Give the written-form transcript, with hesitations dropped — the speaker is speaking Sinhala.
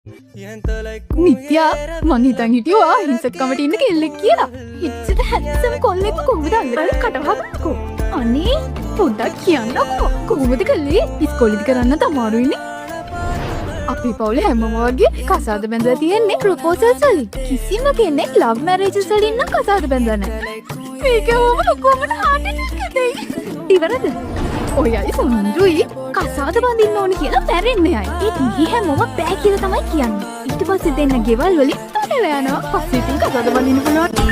නිත්‍යා මං හිතන් හිටියවා හිංසකකමට ඉන්න කෙල්ලෙක් කියලා. එච්චර හැන්සම් කොල්ලෙක්ව කොහොමද අල්ලලා කටවහගන්නකෝ. අනේ පොඩ්ඩක් කියන්නකෝ. කොහොමද කළේ? ඉස්කෝලේදි කරන්න තමාරුයිනේ. අපේ පවුලේ හැමෝම වගේ කසාද බැඳලා තියෙන්නේ ප්‍රොපෝසල්ස් වලින්. කිසිම කෙනෙක් ලව් මැරේජස් වලින් නම් කසාද බැඳලා නැහැ. මේකම ලොකෝමට හાર્ට් එකක් දෙයි. ඉවරද? ඔයයි සොඳුයි කසාද බඳින්න ඕනේ කියලා මැරෙන්නේ අය. ඒත් මේ හැමෝම බෑ කියලා තමයි කියන්නේ. ඊට පස්සේ දෙන්න ගෙවල් වලින් තොරලා යනවා. පස්සේ ඉතින් කසාද බඳින්න පුළුවන්.